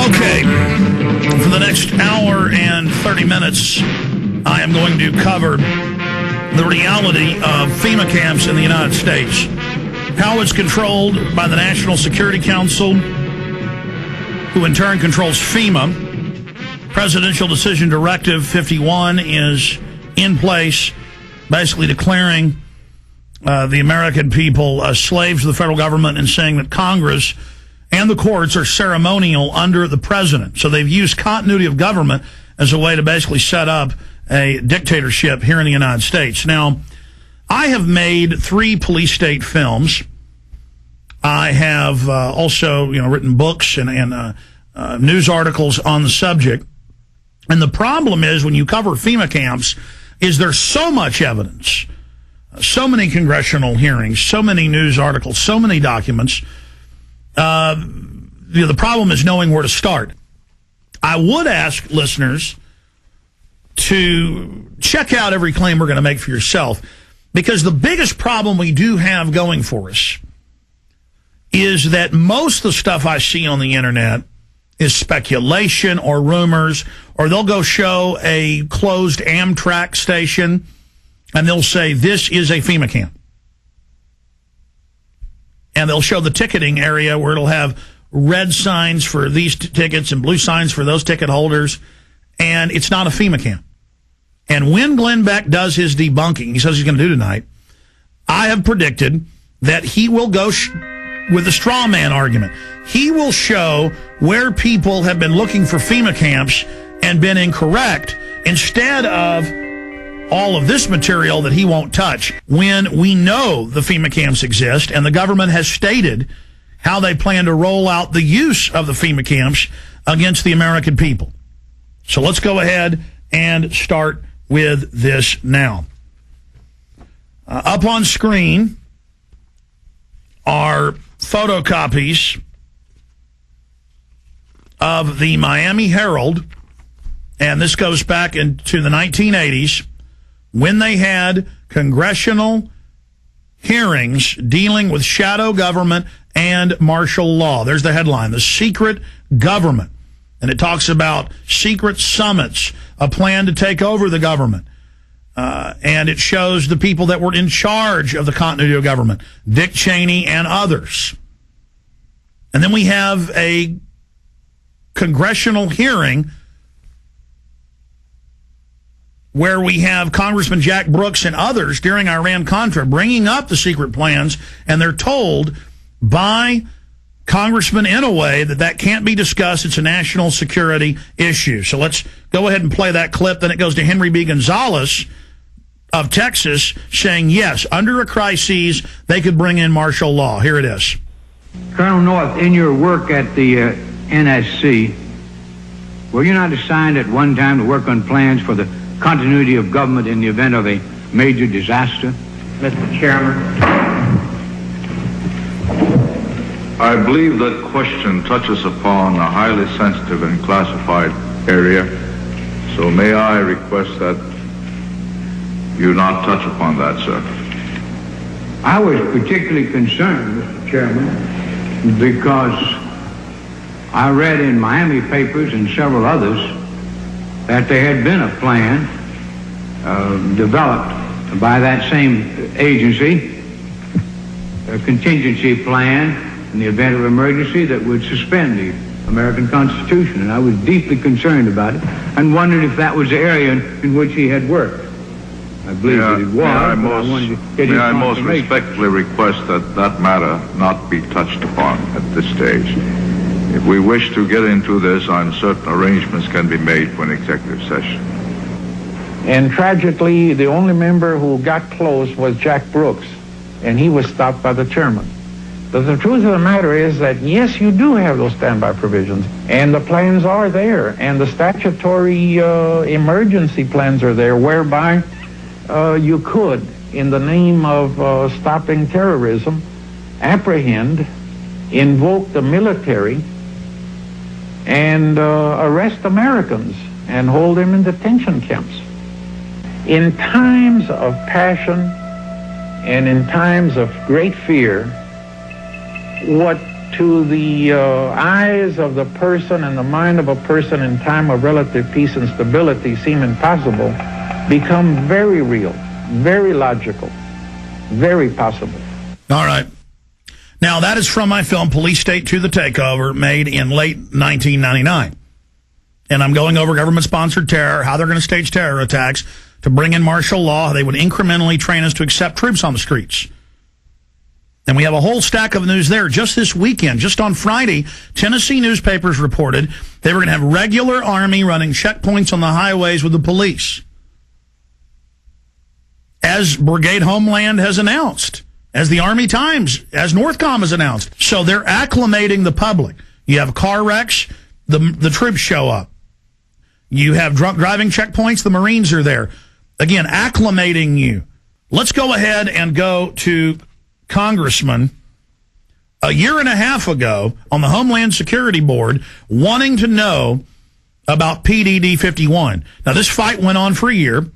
Okay, for the next hour and 30 minutes, I am going to cover the reality of FEMA camps in the United States, how it's controlled by the National Security Council, who in turn controls FEMA. Presidential Decision Directive 51 is in place, basically declaring the American people slaves to the federal government and saying that Congress and the courts are ceremonial under the president. So they've used continuity of government as a way to basically set up a dictatorship here in the United States. Now, I have made 3 police state films. I have also, written books and news articles on the subject. And the problem is when you cover FEMA camps is there's so much evidence, so many congressional hearings, so many news articles, so many documents. The problem is knowing where to start. I would ask listeners to check out every claim we're going to make for yourself, because the biggest problem we do have going for us is that most of the stuff I see on the internet is speculation or rumors, or they'll go show a closed Amtrak station and they'll say this is a FEMA camp. And they'll show the ticketing area where it'll have red signs for these tickets and blue signs for those ticket holders, and it's not a FEMA camp. And when Glenn Beck does his debunking, he says he's going to do tonight, I have predicted that he will go with the straw man argument. He will show where people have been looking for FEMA camps and been incorrect, instead of all of this material that he won't touch, when we know the FEMA camps exist and the government has stated how they plan to roll out the use of the FEMA camps against the American people. So let's go ahead and start with this now. Up on screen are photocopies of the Miami Herald, and this goes back into the 1980s, when they had congressional hearings dealing with shadow government and martial law. There's the headline, The Secret Government. And it talks about secret summits, a plan to take over the government. And it shows the people that were in charge of the continuity of government, Dick Cheney and others. And then we have a congressional hearing where we have Congressman Jack Brooks and others during Iran-Contra bringing up the secret plans, and they're told by Congressman in a way that can't be discussed. It's a national security issue. So let's go ahead and play that clip. Then it goes to Henry B. Gonzalez of Texas saying, yes, under a crisis, they could bring in martial law. Here it is. Colonel North, in your work at the NSC, were you not assigned at one time to work on plans for the continuity of government in the event of a major disaster? Mr. Chairman. I believe that question touches upon a highly sensitive and classified area, so may I request that you not touch upon that, sir. I was particularly concerned, Mr. Chairman, because I read in Miami papers and several others that there had been a plan developed by that same agency, a contingency plan in the event of emergency that would suspend the American Constitution. And I was deeply concerned about it and wondered if that was the area in which he had worked. I believe that it was, may I most respectfully request that that matter not be touched upon at this stage. If we wish to get into this, I'm certain arrangements can be made for an executive session. And tragically, the only member who got close was Jack Brooks, and he was stopped by the chairman. But the truth of the matter is that, yes, you do have those standby provisions, and the plans are there, and the statutory emergency plans are there, whereby you could, in the name of stopping terrorism, apprehend, invoke the military, and arrest Americans and hold them in detention camps. In times of passion and in times of great fear, what to the eyes of the person and the mind of a person in time of relative peace and stability seem impossible become very real, very logical, very possible. All right. Now, that is from my film, Police State to the Takeover, made in late 1999. And I'm going over government-sponsored terror, how they're going to stage terror attacks to bring in martial law. They would incrementally train us to accept troops on the streets. And we have a whole stack of news there. Just this weekend, just on Friday, Tennessee newspapers reported they were going to have regular Army running checkpoints on the highways with the police, as Brigade Homeland has announced, as the Army Times, as Northcom has announced. So they're acclimating the public. You have car wrecks, the troops show up. You have drunk driving checkpoints, the Marines are there. Again, acclimating you. Let's go ahead and go to Congressman a year and a half ago on the Homeland Security Board wanting to know about PDD 51. Now, this fight went on for a year.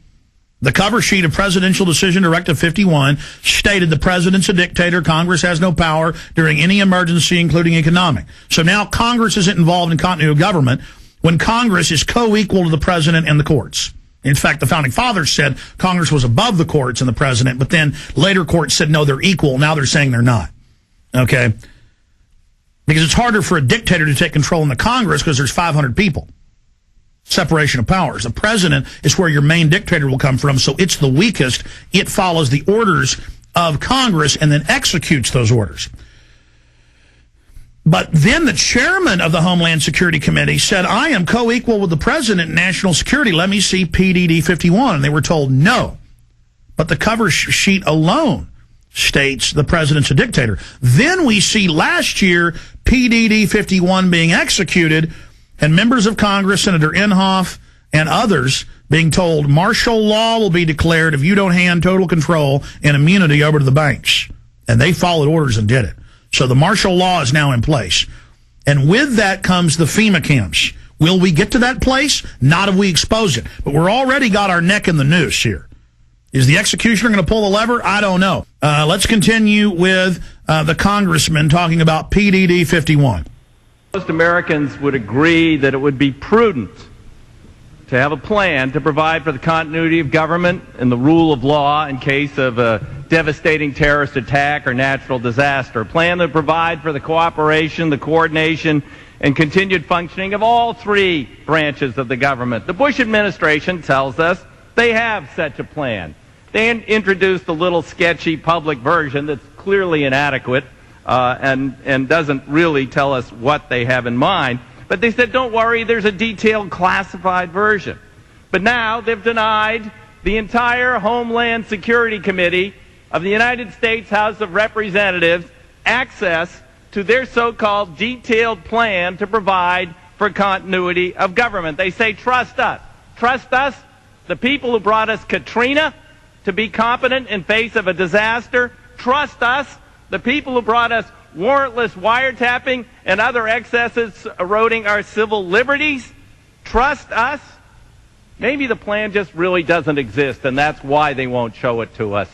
The cover sheet of Presidential Decision Directive 51 stated the president's a dictator. Congress has no power during any emergency, including economic. So now Congress isn't involved in continuity of government when Congress is co-equal to the president and the courts. In fact, the Founding Fathers said Congress was above the courts and the president, but then later courts said, no, they're equal. Now they're saying they're not. Okay? Because it's harder for a dictator to take control in the Congress because there's 500 people. Separation of powers. The president is where your main dictator will come from, so it's the weakest. It follows the orders of Congress and then executes those orders. But then the chairman of the Homeland Security Committee said, I am co-equal with the president in national security. Let me see PDD 51. And they were told no. But the cover sheet alone states the president's a dictator. Then we see last year PDD 51 being executed and members of Congress, Senator Inhofe and others, being told martial law will be declared if you don't hand total control and immunity over to the banks. And they followed orders and did it. So the martial law is now in place. And with that comes the FEMA camps. Will we get to that place? Not if we expose it. But we're already got our neck in the noose here. Is the executioner going to pull the lever? I don't know. Let's continue with the congressman talking about PDD 51. Most Americans would agree that it would be prudent to have a plan to provide for the continuity of government and the rule of law in case of a devastating terrorist attack or natural disaster. A plan to provide for the cooperation, the coordination, and continued functioning of all three branches of the government. The Bush administration tells us they have such a plan. They introduced a little sketchy public version that's clearly inadequate and doesn't really tell us what they have in mind. But they said, don't worry, there's a detailed classified version. But now they've denied the entire Homeland Security Committee of the United States House of Representatives access to their so-called detailed plan to provide for continuity of government. They say, trust us. Trust us, the people who brought us Katrina, to be competent in face of a disaster. Trust us, the people who brought us warrantless wiretapping and other excesses eroding our civil liberties. Trust us. Maybe the plan just really doesn't exist, and that's why they won't show it to us.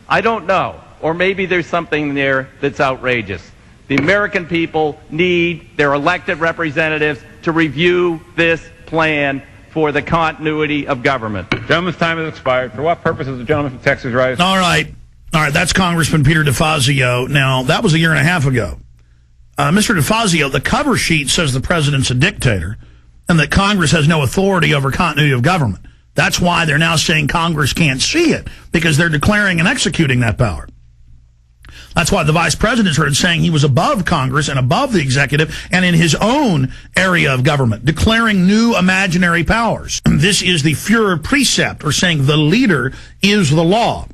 I don't know. Or maybe there's something there that's outrageous. The American people need their elected representatives to review this plan for the continuity of government. Gentleman's time has expired. For what purpose is the gentleman from Texas rise? All right, that's Congressman Peter DeFazio. Now, that was a year and a half ago. Mr. DeFazio, the cover sheet says the president's a dictator and that Congress has no authority over continuity of government. That's why they're now saying Congress can't see it, because they're declaring and executing that power. That's why the vice president's heard saying he was above Congress and above the executive and in his own area of government, declaring new imaginary powers. This is the Führer precept, or saying the leader is the law.